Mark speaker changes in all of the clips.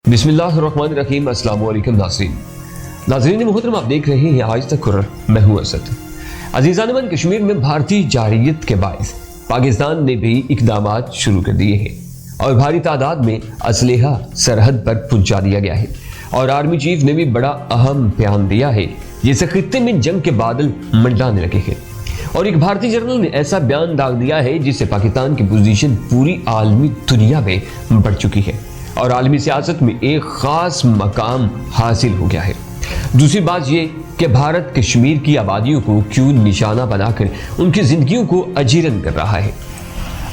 Speaker 1: بسم اللہ الرحمن الرحیم۔ السلام علیکم ناظرین محترم، آپ دیکھ رہے ہیں آج تک خبر، میں ہوں اسد۔ عزیزان من، کشمیر میں بھارتی جارحیت کے باعث پاکستان نے بھی اقدامات شروع کر دیے ہیں اور بھاری تعداد میں اسلحہ سرحد پر پہنچا دیا گیا ہے، اور آرمی چیف نے بھی بڑا اہم بیان دیا ہے جس سے خطے میں جنگ کے بادل منڈلانے لگے ہیں، اور ایک بھارتی جنرل نے ایسا بیان داغ دیا ہے جس سے پاکستان کی پوزیشن پوری عالمی دنیا میں بڑھ چکی ہے اور عالمی سیاست میں ایک خاص مقام حاصل ہو گیا ہے۔ دوسری بات یہ کہ بھارت کشمیر کی آبادیوں کو کیوں نشانہ بنا کر ان کی زندگیوں کو اجیرن کر رہا ہے۔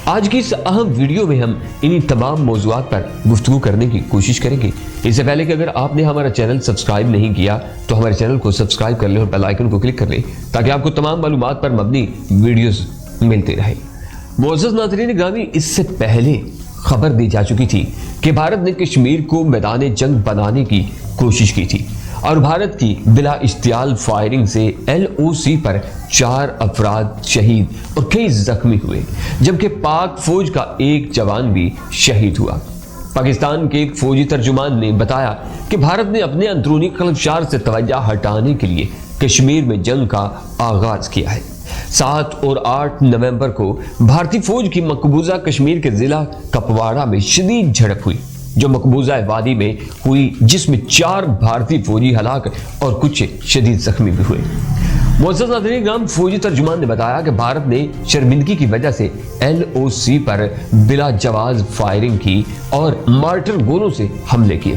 Speaker 1: آج کی اس اہم ویڈیو میں ہم انہی تمام موضوعات پر گفتگو کرنے کی کوشش کریں گے۔ اس سے پہلے کہ اگر آپ نے ہمارا چینل سبسکرائب نہیں کیا تو ہمارے چینل کو سبسکرائب کر لیں اور بیل آئیکن کو کلک کر لیں تاکہ آپ کو تمام معلومات پر مبنی ویڈیوز ملتے رہیں۔ معزز ناظرین گرامی، اس سے پہلے خبر دی جا چکی تھی کہ بھارت نے کشمیر کو میدان جنگ بنانے کی کوشش کی تھی، اور بھارت کی بلا اشتعال فائرنگ سے LOC پر 4 افراد شہید اور کئی زخمی ہوئے، جبکہ پاک فوج کا ایک جوان بھی شہید ہوا۔ پاکستان کے ایک فوجی ترجمان نے بتایا کہ بھارت نے اپنے اندرونی خلفشار سے توجہ ہٹانے کے لیے کشمیر میں جنگ کا آغاز کیا ہے۔ 7 اور 8 نومبر کو بھارتی فوج کی مقبوضہ کشمیر کے ضلع کپواڑہ میں شدید جھڑپ ہوئی جو مقبوضہ وادی میں ہوئی، جس میں 4 بھارتی فوجی ہلاک اور کچھ شدید زخمی بھی ہوئے۔ معزز ناظرین گرامی، فوجی ترجمان نے بتایا کہ بھارت نے شرمندگی کی وجہ سے LOC پر بلا جواز فائرنگ کی اور مارٹر گولوں سے حملے کیے،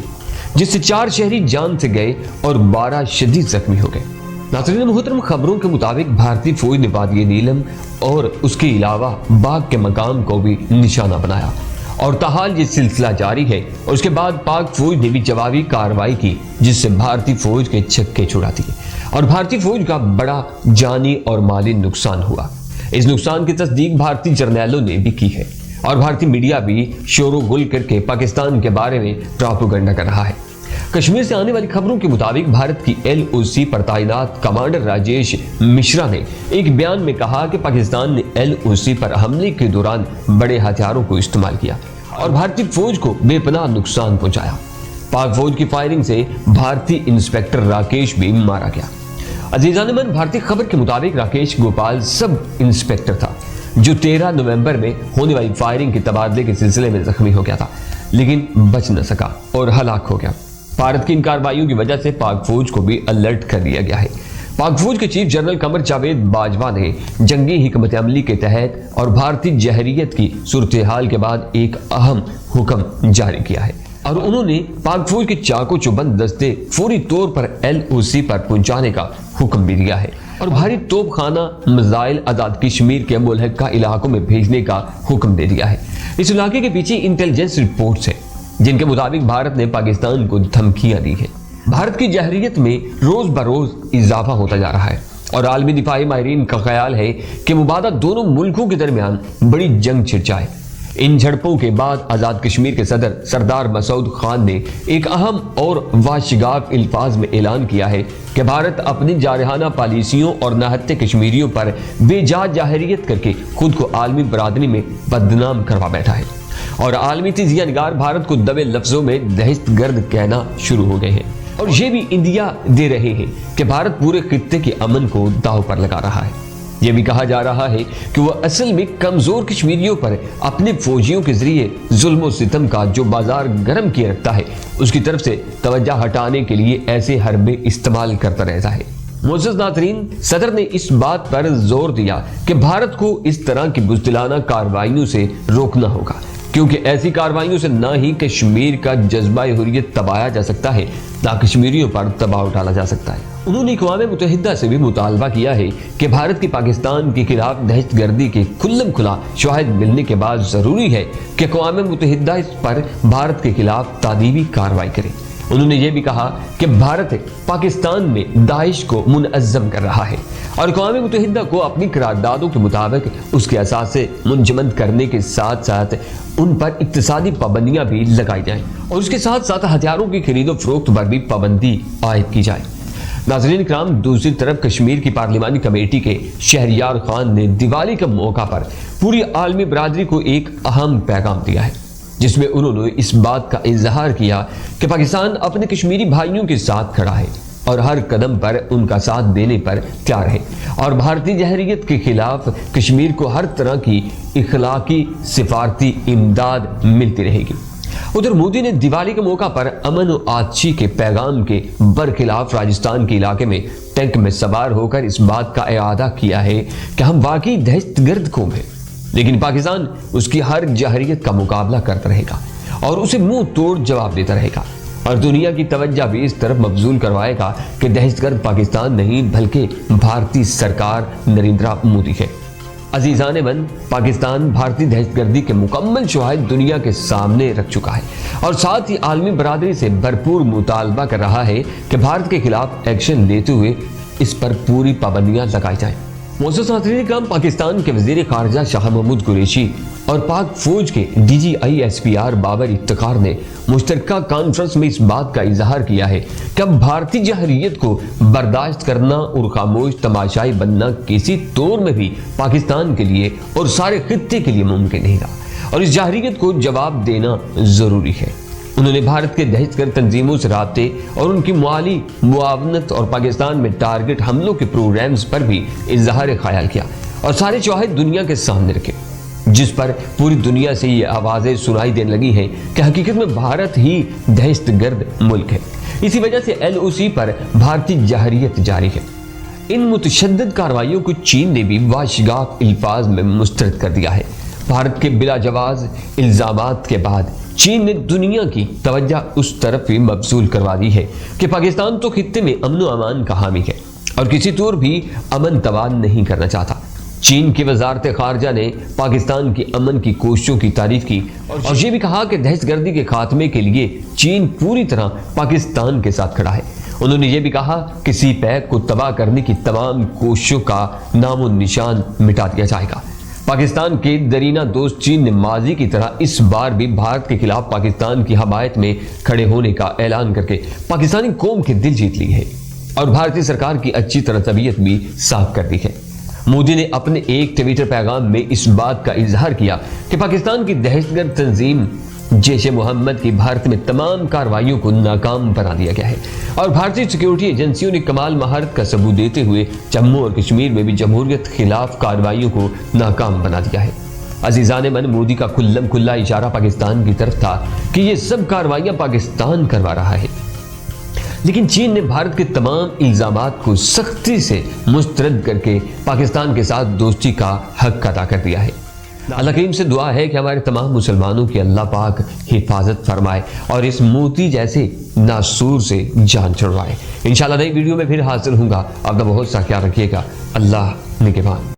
Speaker 1: جس سے 4 شہری جان سے گئے اور 12 شدید زخمی ہو گئے۔ ناظرین محترم، خبروں کے مطابق بھارتی فوج نے وادی نیلم اور اس کے علاوہ باغ کے مقام کو بھی نشانہ بنایا، اور تاحال یہ سلسلہ جاری ہے، اور اس کے بعد پاک فوج نے بھی جوابی کارروائی کی جس سے بھارتی فوج کے چھکے چھڑا دیے اور بھارتی فوج کا بڑا جانی اور مالی نقصان ہوا۔ اس نقصان کی تصدیق بھارتی جرنیلوں نے بھی کی ہے، اور بھارتی میڈیا بھی شور و گل کر کے پاکستان کے بارے میں پروپیگنڈا کر رہا ہے۔ کشمیر سے آنے والی خبروں کے مطابق بھارت کی LOC پر تعینات کمانڈر راجیش مشرا نے ایک بیان میں کہا کہ پاکستان نے LOC پر حملے کے دوران بڑے ہتھیاروں کو استعمال کیا اور بھارتی فوج کو بے پناہ نقصان پہنچایا۔ پاک فوج کی فائرنگ سے بھارتی انسپیکٹر راکیش بھی مارا گیا۔ عزیزان من، بھارتی خبر کے مطابق راکیش گوپال سب انسپیکٹر تھا جو 13 نومبر میں ہونے والی فائرنگ کے تبادلے کے سلسلے میں زخمی ہو گیا تھا، لیکن بچ نہ سکا اور ہلاک ہو گیا۔ بھارت کی ان کارروائیوں کی وجہ سے پاک فوج کو بھی الرٹ کر دیا گیا ہے۔ پاک فوج کے چیف جنرل قمر جاوید باجوہ نے جنگی حکمت عملی کے تحت اور بھارتی جہریت کی صورتحال کے بعد ایک اہم حکم جاری کیا ہے، اور انہوں نے پاک فوج کے چاقو چوبند دستے فوری طور پر LOC پر پہنچانے کا حکم بھی دیا ہے، اور بھاری توپ خانہ میزائل آزاد کشمیر کے ملحقہ علاقوں میں بھیجنے کا حکم دے دیا ہے۔ اس علاقے کے پیچھے انٹیلیجنس رپورٹس ہیں جن کے مطابق بھارت نے پاکستان کو دھمکیاں دی ہیں۔ بھارت کی جہریت میں روز بروز اضافہ ہوتا جا رہا ہے، اور عالمی دفاعی ماہرین کا خیال ہے کہ مبادہ دونوں ملکوں کے درمیان بڑی جنگ چھڑ جائے۔ ان جھڑپوں کے بعد آزاد کشمیر کے صدر سردار مسعود خان نے ایک اہم اور واشگاف الفاظ میں اعلان کیا ہے کہ بھارت اپنی جارحانہ پالیسیوں اور نہتے کشمیریوں پر بے جا جاہریت کر کے خود کو عالمی برادری میں بدنام کروا بیٹھا ہے، اور عالمی تجزیہ نگار بھارت کو دبے لفظوں میں دہشت گرد کہنا شروع ہو گئے ہیں، اور یہ بھی اندیا دے رہے ہیں کہ بھارت پورے خطے کے امن کو داؤ پر لگا رہا ہے۔ یہ بھی کہا جا رہا ہے کہ وہ اصل میں کمزور کشمیریوں پر اپنے فوجیوں کے ذریعے ظلم و ستم کا جو بازار گرم کیے رکھتا ہے اس کی طرف سے توجہ ہٹانے کے لیے ایسے حربے استعمال کرتا رہتا ہے۔ معزز ناظرین، صدر نے اس بات پر زور دیا کہ بھارت کو اس طرح کی بزدلانہ کارروائیوں سے روکنا ہوگا، کیونکہ ایسی کارروائیوں سے نہ ہی کشمیر کا جذبہ حریت دبایا جا سکتا ہے، نہ کشمیریوں پر دباؤ ڈالا جا سکتا ہے۔ انہوں نے اقوام متحدہ سے بھی مطالبہ کیا ہے کہ بھارت کی پاکستان کے خلاف دہشت گردی کے کھلم کھلا شواہد ملنے کے بعد ضروری ہے کہ اقوام متحدہ اس پر بھارت کے خلاف تادیبی کارروائی کرے۔ انہوں نے یہ بھی کہا کہ بھارت پاکستان میں داعش کو منظم کر رہا ہے، اور اقوام متحدہ کو اپنی قراردادوں کے مطابق اس کے اثاثے منجمد کرنے کے ساتھ ساتھ ان پر اقتصادی پابندیاں بھی لگائی جائیں، اور اس کے ساتھ ساتھ ہتھیاروں کی خرید و فروخت پر بھی پابندی عائد کی جائے۔ ناظرین کرام، دوسری طرف کشمیر کی پارلیمانی کمیٹی کے شہریار خان نے دیوالی کے موقع پر پوری عالمی برادری کو ایک اہم پیغام دیا ہے۔ جس میں انہوں نے اس بات کا اظہار کیا کہ پاکستان اپنے کشمیری بھائیوں کے ساتھ کھڑا ہے اور ہر قدم پر ان کا ساتھ دینے پر تیار ہے، اور بھارتی جہریت کے خلاف کشمیر کو ہر طرح کی اخلاقی سفارتی امداد ملتی رہے گی۔ ادھر مودی نے دیوالی کے موقع پر امن و آتشی کے پیغام کے برخلاف راجستھان کے علاقے میں ٹینک میں سوار ہو کر اس بات کا اعادہ کیا ہے کہ ہم واقعی دہشت گرد قوم ہیں، لیکن پاکستان اس کی ہر جہریت کا مقابلہ کرتا رہے گا اور اسے منہ توڑ جواب دیتا رہے گا، اور دنیا کی توجہ بھی اس طرف مبذول کروائے گا کہ دہشت گرد پاکستان نہیں بلکہ بھارتی سرکار نریندرا مودی ہے۔ عزیزان من، پاکستان بھارتی دہشت گردی کے مکمل شواہد دنیا کے سامنے رکھ چکا ہے اور ساتھ ہی عالمی برادری سے بھرپور مطالبہ کر رہا ہے کہ بھارت کے خلاف ایکشن لیتے ہوئے اس پر پوری پابندیاں لگائی جائیں۔ معزز ناظرین کرام، پاکستان کے وزیر خارجہ شاہ محمود قریشی اور پاک فوج کے D G I S P R Babar Iftikhar نے مشترکہ کانفرنس میں اس بات کا اظہار کیا ہے کہ اب بھارتی جہریت کو برداشت کرنا اور خاموش تماشائی بننا کسی طور میں بھی پاکستان کے لیے اور سارے خطے کے لیے ممکن نہیں رہا، اور اس جہریت کو جواب دینا ضروری ہے۔ انہوں نے بھارت کے دہشت گرد تنظیموں سے رابطے اور ان کی مالی معاونت اور پاکستان میں ٹارگٹ حملوں کے پروگرامز پر بھی اظہار خیال کیا اور سارے شواہد دنیا کے سامنے رکھے، جس پر پوری دنیا سے یہ آوازیں سنائی دینے لگی ہیں کہ حقیقت میں بھارت ہی دہشت گرد ملک ہے۔ اسی وجہ سے ایل او سی پر بھارتی جہریت جاری ہے۔ ان متشدد کارروائیوں کو چین نے بھی واشگاف الفاظ میں مسترد کر دیا ہے۔ بھارت کے بلا جواز الزامات کے بعد چین نے دنیا کی توجہ اس طرف بھی مبذول کروا دی ہے کہ پاکستان تو خطے میں امن و امان کا حامی ہے اور کسی طور بھی امن توان نہیں کرنا چاہتا۔ چین کی وزارت خارجہ نے پاکستان کی امن کی کوششوں کی تعریف کی اور یہ بھی کہا کہ دہشت گردی کے خاتمے کے لیے چین پوری طرح پاکستان کے ساتھ کھڑا ہے۔ انہوں نے یہ بھی کہا کہ سی پیک کو تباہ کرنے کی تمام کوششوں کا نام و نشان مٹا دیا جائے گا۔ پاکستان کے درینہ دوست چین نے ماضی کی طرح اس بار بھی بھارت کے خلاف پاکستان کی حمایت میں کھڑے ہونے کا اعلان کر کے پاکستانی قوم کے دل جیت لی ہے اور بھارتی سرکار کی اچھی طرح طبیعت بھی صاف کر دی ہے۔ مودی نے اپنے ایک ٹویٹر پیغام میں اس بات کا اظہار کیا کہ پاکستان کی دہشت گرد تنظیم جیش محمد کی بھارت میں تمام کارروائیوں کو ناکام بنا دیا گیا ہے اور بھارتی سیکیورٹی ایجنسیوں نے کمال مہارت کا ثبوت دیتے ہوئے جموں اور کشمیر میں بھی جمہوریت خلاف کارروائیوں کو ناکام بنا دیا ہے۔ عزیزان من، مودی کا کھلم کھلا اشارہ پاکستان کی طرف تھا کہ یہ سب کارروائیاں پاکستان کروا رہا ہے، لیکن چین نے بھارت کے تمام الزامات کو سختی سے مسترد کر کے پاکستان کے ساتھ دوستی کا حق ادا کر دیا ہے۔ اللہ کریم سے دعا ہے کہ ہمارے تمام مسلمانوں کی اللہ پاک حفاظت فرمائے اور اس موتی جیسے ناسور سے جان چھڑوائے۔ انشاءاللہ نئی ویڈیو میں پھر حاضر ہوں گا۔ اپنا بہت سا خیال رکھیے گا۔ اللہ نگہبان۔